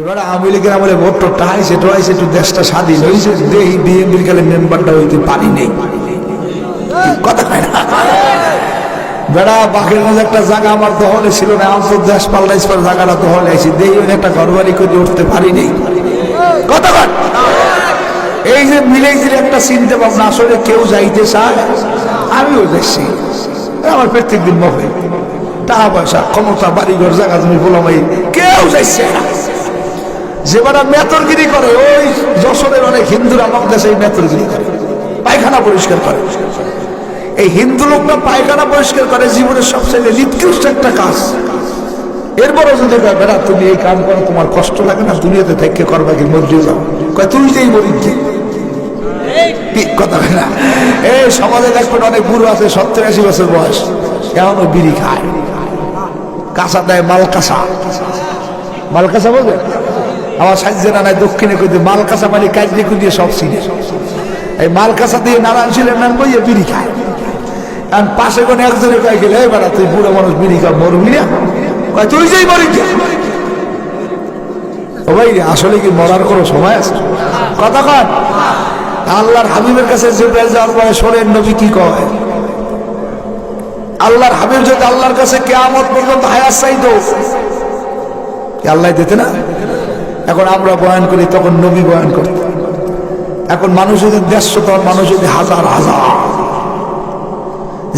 এবারে আওয়ামী লীগের আমলে ভোট টোট্টা হাইছে টোয়াইছে একটু দেশটা স্বাধীন হয়েছে, দেহি বিএনপির কালে মেম্বারটা হইতে পারি নেই, কথা কয় না বেড়া। বাঘের মধ্যে একটা জায়গা আমার দহলে ছিল না, আমার তো দেশ পাল্টাইছে পর জায়গাটা দহলে আইছি, দেহি একটা ঘর বাড়ি করে উঠতে পারি নেই, কথা কয়। এই যে মিলে দিলে একটা চিনতে ভাবনা, আসলে কেউ যাইতে চায়, আমিও যাচ্ছি, আমার প্রত্যেক দিন মফে টাকা পয়সা ক্ষমতা বাড়িঘর জায়গা তুমি বলামাই কেউ যাইছে না। যে বেটা মেতরগিরি করে, ওই যশোরের অনেক হিন্দুরা আমার দেশে মেতরগিরি করে, পায়খানা পরিষ্কার করে। এই হিন্দু লোকটা পায়খানা পরিষ্কার করে জীবনের সবচেয়ে নিকৃষ্ট একটা কাজ। এরপরও যদি কয় বেটা তুমি এই কাম করো, তোমার কষ্ট লাগে না, দুনিয়াতে থেকে করবা কি মধ্যে যাও, কয় তুই যেই মরি কথা হয় না। এই সমাজে দেখবেন অনেক বুড়ো আছে 70-80 বছর বয়স, এখনো বিড়ি খায়, কাঁচা দেয়, মালকাসা। মালকাসা বলবে আমার সাজ্জেনা নাই দক্ষিণে কই দিয়ে মালকাসা মানে কাজে কুদিয়ে সব চিনে। এই মালকাসা দিয়ে নারায়ণ ছিলেন নাম বইয়ে বিড়ি খায়। আর পাশে কোন একজনে কয়ে গেলে এই বেড়া তুই বুড়ো মানুষ বিড়ি খা মরবি না, কয় তুই যেই মরি ও ভাই। আসলে কি মরার কোনো সময় আছে? কথা কয়। আল্লাহর হাবিবের কাছে জিবরাইল যাওয়ার পরে শোনেন নবী কি কয়, আল্লাহর হাবিব যদি আল্লাহর কাছে কিয়ামত পর্যন্ত হায়াত চাইতো, আল্লাহ দিতে না। এখন আমরা বয়ান করি, তখন নবী বয়ান করত। এখন মানুষ যদি 150, তখন মানুষ যদি হাজার হাজার।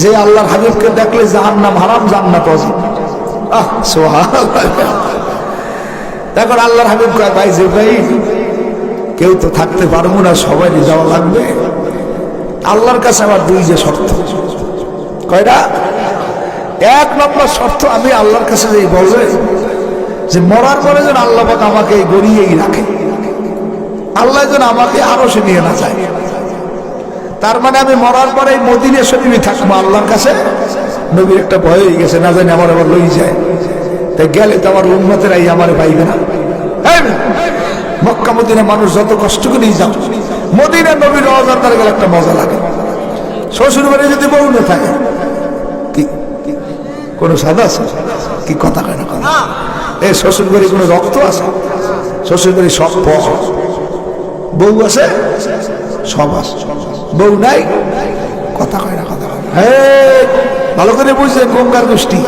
যে আল্লাহর হাবিবকে দেখলে জাহান্নাম হারাম, জান্নাত ওয়াজিব। সুবহানাল্লাহ। এখন আল্লাহর হাবিব কয় ভাই জিবরাইল কেউ তো থাকতে পারবো না, সবাই যাওয়া লাগবে। আল্লাহর কাছে আমার 2 যে শর্ত, কয়টা? 1 নম্বর শর্ত, আমি আল্লাহর কাছে যেই বলবে যে মরার পরে যেন আল্লাহ পাক আমাকে গড়িয়েই রাখে, আল্লাহ যেন আমাকে আরো সে নিয়ে না যায়। তার মানে আমি মরার পরে মদিনা শরীফে থাকবো আল্লাহর কাছে। নবীর একটা ভয় হয়ে গেছে, না জানি আমার আবার লই যায়, তাই গেলে তো আমার উম্মতের আই আমারে পাইবে না। মক্কা মদিনা মানুষ যত কষ্ট করেই যাও, মদিনা নবীর রওজার দ্বারা গেলে একটা মজা লাগে। শ্বশুর বাড়ি যদি বউ না থাকে, কি কোনো সাদা আছে কি? কথা কয় না কথা। এই শ্বশুর বাড়ি কোনো রক্ত আছে? শ্বশুর বাড়ি সব বউ আছে, সব আছে, বউ নাই, কথা কয় না কথা কয়। ভালো করে বুঝছেন গঙ্গার গোষ্ঠী।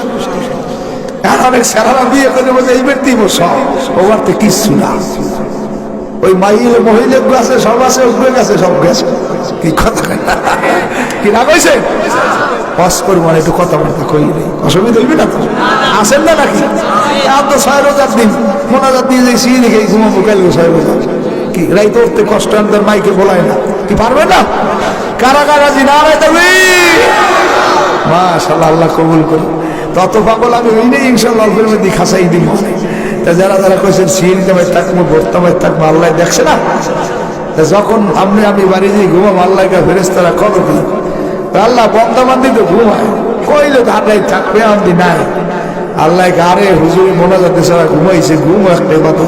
এখন অনেক সেরারা বিয়ে করে বলছে এই ব্যক্তি সব, ওবার তো কিচ্ছু না। ওই মহিলা আছে, সব আছে, উঠবে গেছে, সব গেছে, কি কথা কয় না কি না কইছে? পাস করবো মানে একটু কথাবার্তা কই নেই, অসুবিধা হইবে না তো? আসেন না নাকি? আর তো 6 রোজার দিন মোনাজাত দিয়ে যাই সিঁড়ি খেয়ে ঘুমাবো, গেলে 6 রোজা কি রাইতে উঠতে কষ্ট, আমাদের মাইকে বলায় না, কি পারবে না? কারা কারা জি না রাইতে মাশাআল্লাহ, আল্লাহ কবুল করুন। তত পাগল আমি ওই নেই, ইনশাআল্লাহ অল্পের মধ্যে খাসাই দিব। তা যারা যারা কইছেন সিঁড়িতে থাকবো, বর্তমানে থাকবো, আল্লাহ দেখছে না। যখন আমি বাড়ি দিয়ে ঘুমাবো, আল্লাহ ফেরেশতারা কত কি আল্লাহ বন্দাবান্দি তো ঘুমায়, কইলে ধারাই থাকবে আমি নাই। আল্লাহ আরে হুজুরে মোনাজাতে সারা ঘুমাইছে, ঘুম একটা কথা।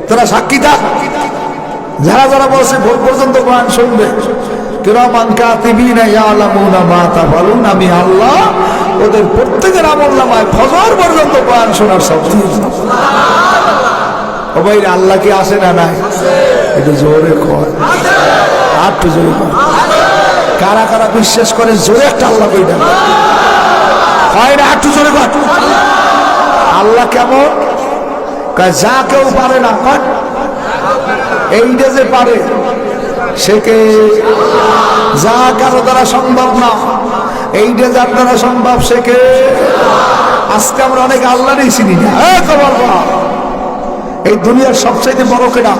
তোরা সাক্ষী থাক, যারা যারা বলছে ভোর পর্যন্ত বয়ান শুনবে, কিরামান কাতিবিনা ইয়ালামুনা মা তাফআলুন, আমি আল্লাহ ওদের প্রত্যেকের আমলনামায় ফজর পর্যন্ত বয়ান শোনার সব দিয়েছি। ও ভাই আল্লাহ কি আসে না নাই? একটু জোরে কয়, আর একটু জোরে কয়। কারা কারা বিশ্বাস করে জোরে একটা আল্লাহ কই দেন? হয় না? একটু জোরে কয়। আল্লাহ কেমন? যা কেউ পারে না, এইটা যে পারে সে কে? যা কারো দ্বারা সম্ভব না, এইটা যার দ্বারা সম্ভব সে কে? আজকে আমরা অনেকে আল্লাহরই চিনি না। এই দুনিয়ার সবচাইতে বড় কেনা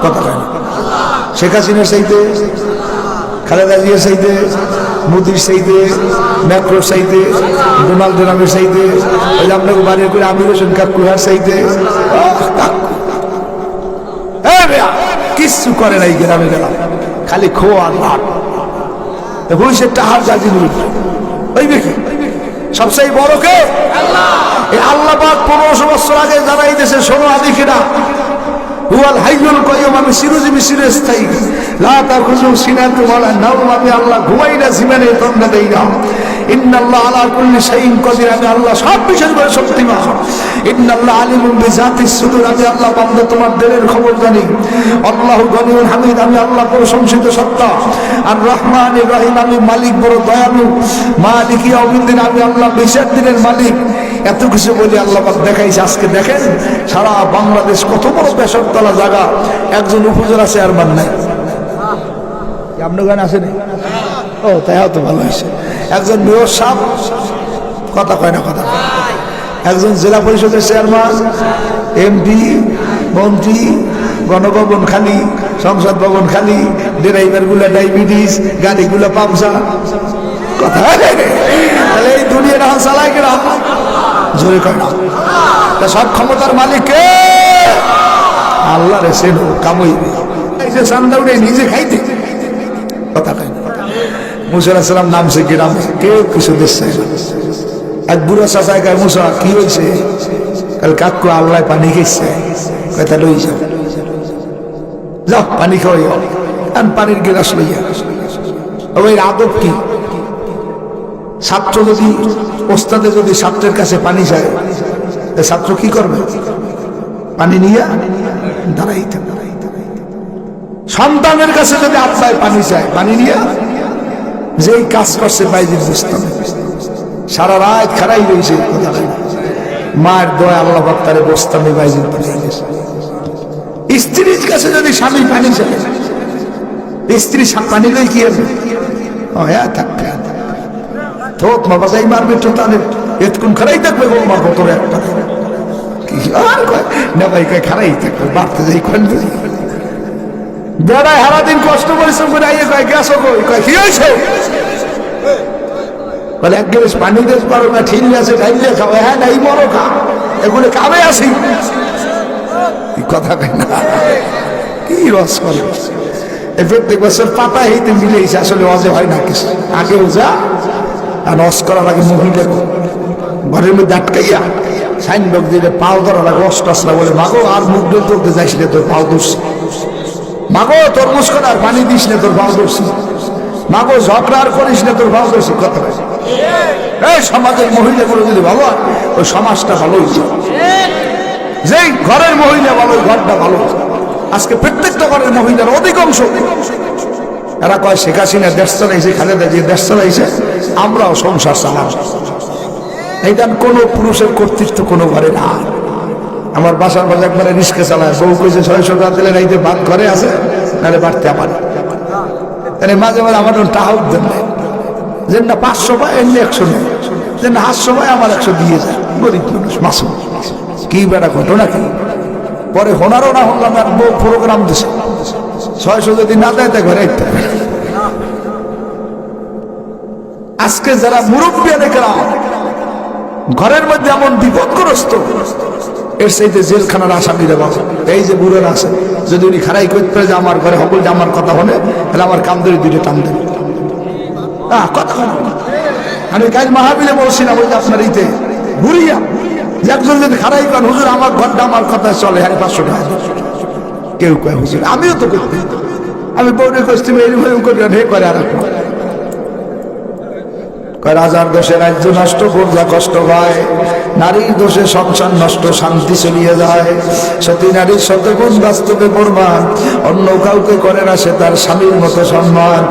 কথা কয় না। শেখ হাসিনার চাইতে, খালেদা জিয়ার চাইতে, মোদির চাইতে, ম্যাক্রোর চাইতে, ডোনাল্ড ট্রাম্পের চাইতে, ওই আপনাকে বাড়ির করে আমির হোসেন কাকুহার চাইতে কিচ্ছু করে নাই। গ্রামে গেলাম খালি খোয়া আল্লাহ ভবিষ্যৎ টাহার জাজি ওই দেখি সবচেয়ে বড় কে? এই আল্লাহ পাক 1500 বছর আগে যারা এই দেশে শোনো আদি কিনা হুয়াল হাইয়ুল কাইয়ুম, আমি চিরজীবী চিরস্থায়ী। লা তাখুযু সিনাতুন ওয়ালা নাওম, আমি আল্লাহ ঘুমাই না, জীবনে দণ্ড দেই না। ইন্নাল্লাহ আলা কুল্লি শাইইন কাদির, আমি আল্লাহ সব বিষয়ের উপরে শক্তিমান। ইন্নাল্লাহ আলিমুন বিযাতিস সুদূর, আমি আল্লাহ বান্দা তোমার দিলের খবর জানি। আল্লাহু গনিয়ুল হামিদ, আমি আল্লাহ প্রশংসিত সত্তা। আর রহমানির রহিম, আমি মালিক বড় দয়ালু। মালিক ইয়াউমিদ্দিন, আমি আল্লাহ বিচার দিনের মালিক। এত কিছু বলি আল্লাহ পাক দেখাইছে। আজকে দেখেন সারা বাংলাদেশ কত বড় বেসরতলা জায়গা, একজন উপজেলা চেয়ারম্যান নাই। আপনার গান আসেনি? ও তাই হয়তো ভালো হয়েছে। একজন মেয়র সাহেব, কথা কয় না, কথা কয়। একজন জেলা পরিষদের চেয়ারম্যান, এমপি, মন্ত্রী, গণভবন খালি, সংসদ ভবন খালি, ড্রাইভার গুলা ডায়াবেটিস, গাড়িগুলো পামসা। কথা তাহলে এই দুনিয়া রাহ চালায় কিনা? জোরে কয় না। তা সব ক্ষমতার মালিক কে? আল্লাহ রে, সে কামইবে চান্দা উঠে নিজে খাইতে। কথা কয় না। মুসা আলাইহিস সালাম নামছে গ্রামে, কেউ কিছু দিচ্ছে না। এক বুড়ো চাচায় কয়, মুসা কি হয়েছে? কাল কাকু আল্লাহ পানি খেয়েছে। কথা লই যাও, যাও পানি খাওয়াই, আর পানির গিলাস লইয়া। ওই আদব কি? ছাত্র যদি ওস্তাদে যদি ছাত্রের কাছে পানি চায়, ছাত্র কি করবে? পানি নিয়ে দাঁড়াইতে। সন্তানের কাছে যদি আত্মায় পানি চায়, পানি নিয়ে যেই কাজ করছে বাইজিদ বুঝতাম, সারা রাত খারাই রয়েছে। মায়ের দয়া আল্লাহ পাক তারে বস্তামে বাইজিদ বানিয়ে গেছে। স্ত্রীর কাছে যদি স্বামী পানি চায়, স্ত্রী পানি লই কি হবে? থাকবে থোক বাবা যাই মারবে তো তাদের এতক্ষণ খারাই থাকবে। গো মারবো তোর একটা কি আর কয় না ভাই, কয় খারাই থাকবে, বাড়তে যাই কয় বেড়ায় সারাদিন কষ্ট পরিশ্রম করে আইয়ে কয় গেছো কই? কয় কি হয়েছে? বলে এক গ্লাস পানি দেশ পারো না, ঠিক আছে ঢাইলে খাও। হ্যাঁ নাই মরো খা, এগুলো কামে আসি। কথা কয় না, কি রস করে প্রত্যেক বছর পাতা হইতে মিলেছে। আসলে অজে হয় না কিছু, আগেও যা আর রস করার আগে মহিলা ঘরের মধ্যে আটকাইয়া সাইনবক দিলে পাও ধরা লাগে, অষ্টাসরা বলে মাগো আর মুখ দিয়ে তুলতে যাইস না, তোর পাও ধরছি। মাগো তরমুজ করে আর পানি দিস না, তোর পাও ধরছি। মাগো ঝগড়া আর করিস না, তোর পাও ধরছি। কথা হয় এই সমাজের মহিলাগুলো যদি ভালো হয়, ওই সমাজটা ভালো হয়েছে। যেই ঘরের মহিলা ভালো, ঘরটা ভালো। আজকে প্রত্যেকটা ঘরের মহিলার অধিকাংশ এরা কয় শেখ হাসিনা দেশ চালাইছে, খালেদা যে দেশ চালাইছে, আমরাও সংসার চালাম। এইটা কোনো পুরুষের কর্তৃত্ব কোনো ঘরে না। আমার বাসার বাজার একবারে রিস্কে চালায়, বউ কইছে 600 টাকা দিলে রাইতে ভাত ঘরে আছে, নাহলে বাড়তে আমার। তাহলে মাঝে মাঝে আমার টাহাও দেন না, যে না 500 পায় এমনি 100 নেই, যে না 800 পায় আমার 100 দিয়ে যায়। গরিব মানুষ মাসুম, কি বেড়া ঘটনা কি? পরে হোনারও না হলাম, আর বউ প্রোগ্রাম দিছে 600 যদি না দেয় তা ঘরে আইতে। আজকে যারা মুরব্বী দেখলাম ঘরের মধ্যে এমন বিপদগ্রস্ত, এর সাথে জেলখানার আসামিরা বাবা, এই যে বুড়োরা আছে, যদি উনি খারাই করতে পারে যে আমার ঘরে সকল যে আমার কথা হলে, তাহলে আমার কাম ধরে দুইটা টান দেবে। কথা আমি কাজ মাহাবিলে বলছি না, বলছি আপনার ইতে ঘুরিয়া যে একজন যদি খারাই করেন, হুজুর আমার ঘরটা আমার কথা চলে, হ্যাঁ 500 টাকা কেউ কয় হুজুর। আমিও তো করতে, আমি বউরে কষ্টিমে এরকম করি, হে করে আর রাজার দোষে রাজ্য নষ্ট, প্রজা কষ্ট হয়, নারীর দোষে সংসার নষ্ট, শান্তি চলিয়ে যায়। সতী নারীর শতগুণ বাস্তবে প্রমাণ, অন্য কাউকে করে না সে তার স্বামীর মতো সম্মান।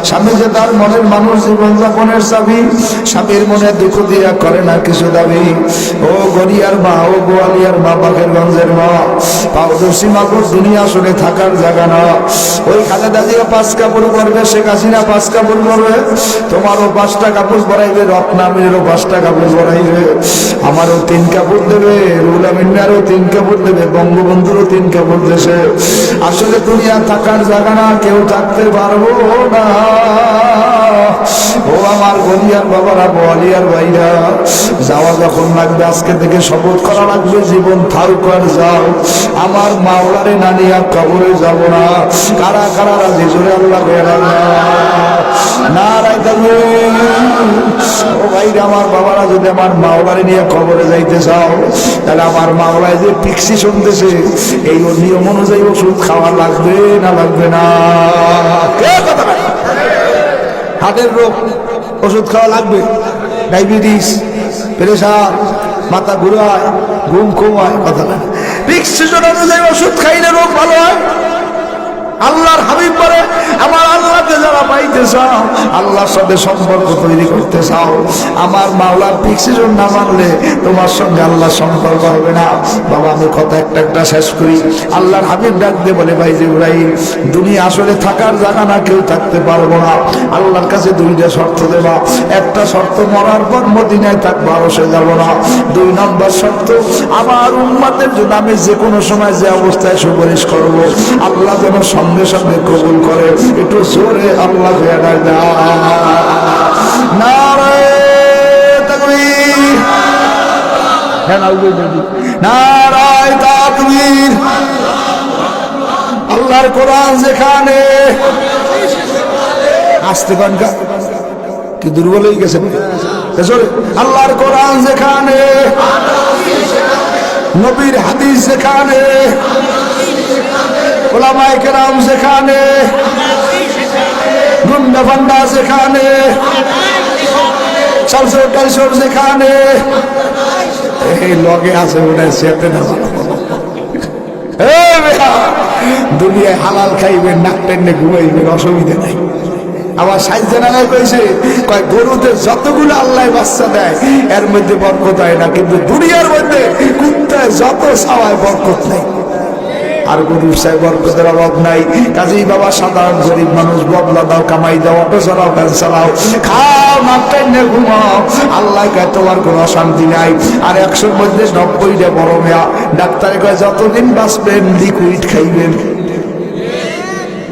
স্বামী যে তার মনের মানুষ, জীবন যাপনের চাবি, স্বামীর মনে দুঃখ দিয়া করে না কিছু দাবি। ও গড়িয়ার মা, ও গোয়ালিয়ার মা, বাঘেরগঞ্জের মা, পাউদর্শী মাগুর দুনিয়া শুনে থাকার জায়গা না। ওই খালেদা জিয়া 5 কাপড় পরবে, শেখ হাসিনা 5 কাপড় পরবে, তোমারও 5টা কাপড় পরাইবে, রত্নামিনেরও 5টা কাপড় পরাইবে, আমারও 3 কাপড় দেবে, রুহুল আমিনেরও 3 কাপড় দেবে, বঙ্গবন্ধুরও 3 কাপড় দেশে। আসলে দুনিয়া থাকার জায়গা না, কেউ থাকতে পারবো না। ও আমার গলিয়ার বাবারা, বোয়ালিয়ার ভাইরা, যাওয়া যখন লাগবে আজকে থেকে শপথ করা লাগবে, জীবন থাল কর যাও, আমার মাওলারে না নিয়ে কবরে যাব না। কারা কারা রাজি, জোরে আল্লাহ বেড়া। নারায়ে তাকবীর। ও ভাইরা আমার বাবারা, যদি আমার মাওলারে নিয়ে কবরে যাইতে চাও তাহলে আমার মাওলায় যে পিক্সি শুনতেছে এই নিয়ম অনুযায়ী ওষুধ খাওয়া লাগবে না লাগবে না? কে কথা বলে? হার্টের রোগ ওষুধ খাওয়া লাগবে, ডায়াবেটিস, প্রেসার, মাথা ঘুরায়, ঘুম কমায়, কথা না। প্রেসক্রিপশন অনুযায়ী ওষুধ খাইলে রোগ ভালো হয়। আল্লাহর হাবিব বলে, আমার আল্লাহকে যারা পাইতে চাও, আল্লাহর সাথে সম্পর্ক তৈরি করতে চাও, আমার মাওলার প্রেসক্রিপশন না মানলে তোমার সঙ্গে আল্লাহর সম্পর্ক হবে না। বাবা আমি কথা একটা শেষ করি। আল্লাহর হাবিব ডাক দিয়ে বলে, ভাই জিবরাইল, দুনিয়া আসলে থাকার জায়গা না, কেউ থাকতে পারবো না। আল্লাহর কাছে দুইটা শর্ত দেবা। একটা শর্ত, মরার পর মদিনায় থাকবো, আরশে যাব না। 2 নম্বর শর্ত, আমার উম্মতের জন্য আমি যে কোনো সময় যে অবস্থায় সুপারিশ করব, আল্লাহ যেন সঙ্গে সঙ্গে কবুল করে। একটু জোরে আল্লাহ নারায়ে তাকবীর, নারায়ে তাকবীর। আল্লাহর কোরআন যেখানে, আসতে কনকা কি দুর্বল হয়ে গেছে, আল্লাহর কোরআন যেখানে, নবীর হাদিস যেখানে, ওলামায়ে কেরাম যেখানে, গুন্ডা ফান্ডা যেখানে, সরসর যেখানে, এই লগে আছে ওটা সেতে না। দুনিয়ায় হালাল খাইবেন, নাক টেনে ঘুমাইবেন, অসুবিধা নাই। আবার সাইজেনায় কইছে, কয় গরুতে যতগুলো আল্লাহ বাচ্চা দেয় এর মধ্যে বরকত হয় না, কিন্তু দুনিয়ার মধ্যে কুত্তায় যত চাওয়ায় বরকত নাই। আর গরুর সাহেব বরকতের অভাব নাই। কাজেই বাবা, সাধারণ গরিব মানুষ, বদলা দাও, কামাই দাও, অটো চালাও, ভ্যান চালাও, খাও, নাকটাই নে ঘুমাও, আল্লাহ কয় তোমার কোনো অশান্তি নাই। আর 100-র মধ্যে 90টা বড় মেয়া। ডাক্তারে কয় যতদিন বাঁচবেন লিকুইড খাইবেন।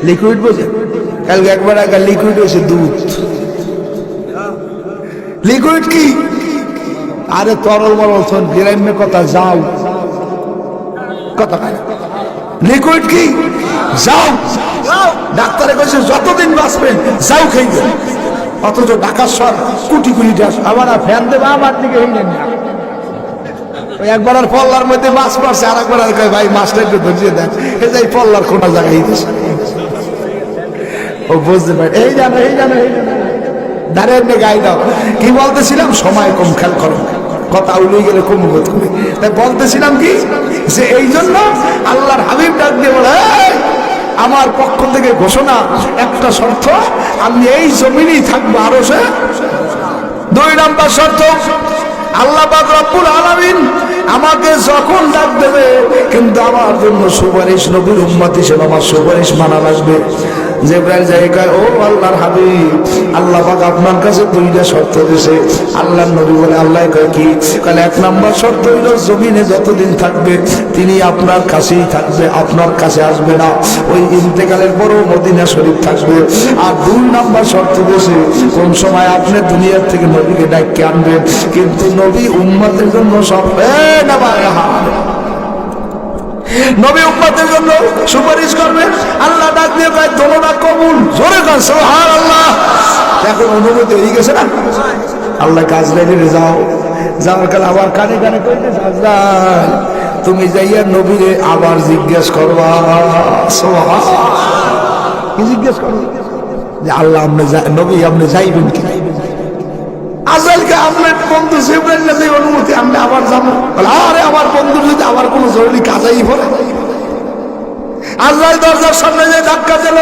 লিকুইড বোঝেন? কালকে একবার আগে লিকুইড হয়েছে দুধ। লিকুইড কি? আরে তরল মরল, গ্রাম্য কথা, যাও কথা। লিকুইড কি? যাও। ডাক্তারে কইছে যতদিন বাঁচবেন যাও খাইবেন। অথচ ঢাকার শহর কোটি কোটি টাকা, আবার ফ্যান দেবে আমার দিকে হইলেন না। ওই একবার আর পল্লার মধ্যে মাছ মারছে, আর একবার আর কয় ভাই মাছটা একটু ধরিয়ে দেন। এই যে পল্লার কোনা জায়গায় দিয়েছে, ও বুঝতে পারে। এই জানো দাঁড়িয়ে গাই দাও। কি বলতেছিলাম? সময় কম, খেয়াল করো, কথা উলিয়ে গেলে কম বোধ করে। তাই বলতেছিলাম কি, যে এই জন্য আল্লাহর হাবিব ডাক দিয়ে বলে, আমার পক্ষ থেকে ঘোষণা, একটা শর্ত, আমি এই জমিনেই থাকবো, আরশে। 2 নম্বর শর্ত, আল্লাহ পাক রব্বুল আলামিন আমাকে যখন ডাক দেবে, কিন্তু আমার জন্য সুপারিশ, নবীর উম্মত হিসেবে আমার সুপারিশ মানা লাগবে। জিবরাইল যাই কয়, ও আল্লাহর হাবিব, আল্লাহ পাক আপনার কাছে 2টা শর্ত দিয়েছে। আল্লাহর নবী বলে, আল্লাহ কয় কি? কাল 1 নম্বর শর্ত হইল, জমিনে যতদিন থাকবে তিনি আপনার কাছেই থাকবে, আপনার কাছে আসবে না। ওই ইন্তেকালের পরও মদিনা শরীফ থাকবে। আর 2 নম্বর শর্ত দিয়েছে, কোন সময় আপনি দুনিয়ার থেকে নবীকে ডাইকে আনবেন, কিন্তু নবী উম্মতের জন্য সব নবী উম্মতের জন্য সুপারিশ করবে। আল্লাহ ডাক দিয়ে কয়, দোনোটা কবুল। জোরে কয় সুবহানাল্লাহ। এখন অনুমতি হয়ে গেছে না? আল্লাহ কাজ লেগে যাও, যাওয়ার কাল আবার কানে কানে কইতেছে, আজরাইল তুমি যাইয়া নবীরে আবার জিজ্ঞেস করবা। সুবহানাল্লাহ। কি জিজ্ঞেস করবে? যে আল্লাহ আপনি নবী আপনি যাইবেন কি? আজরাইলকে আপনার বন্ধু জিবরাইল না দেই অনুমতি, আমি আবার যাবো। আরে আমার বন্ধু যদি আবার কোনো জরুরি কাজেই পড়ে। আজরাইল দরজার সামনে যে ধাক্কা দিল,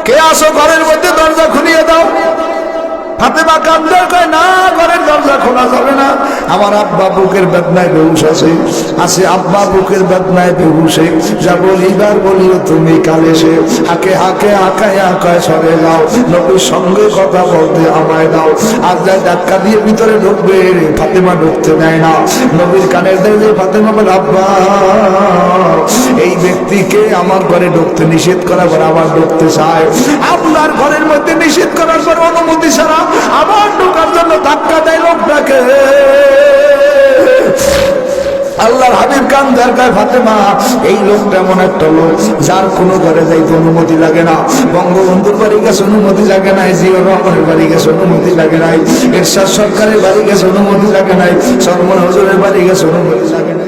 কে আসো ঘরের মধ্যে, দরজা খুলিয়ে দাও। ফাতেমা কান্দে কয়, না, ঘরের দরজা খোলা যাবে না, আমার আব্বা বুকের বেদনায় বেহুশ আছে, আব্বা বুকের বেদনায় বেহুশে যা বলিবার বলিও তুমি কালে সে, হাকে হাকায় সরে যাও, নবীর সঙ্গে কথা বলতে আমায় দাও। আজ যায় ধাক্কা দিয়ে ভিতরে ঢুকবে, ফাতেমা ঢুকতে দেয় না। নবীর কানের দেখে ফাতেমা বলে, আব্বা এই ব্যক্তিকে আমার ঘরে ঢুকতে নিষেধ করার পর আবার ঢুকতে চায়। আপনার ঘরের মধ্যে নিষেধ করার পর অনুমতি ছাড়া আবার ঢোকার জন্য ধাক্কা দেয় লোকটাকে। আল্লাহর হাবিব টান দরকার ফাতেমা এই লোকটা এমন একটা লোক যার কোনো ঘরে যাইতে অনুমতি লাগে না, বঙ্গবন্ধুর বাড়ি গেছে অনুমতি লাগে নাই, জিয়াউর রহমানের বাড়ি গেছে অনুমতি লাগে নাই, এরশাদ সরকারের বাড়ি গেছে অনুমতি লাগে নাই, সরমন হুজুরের বাড়ি গেছে অনুমতি লাগে নাই।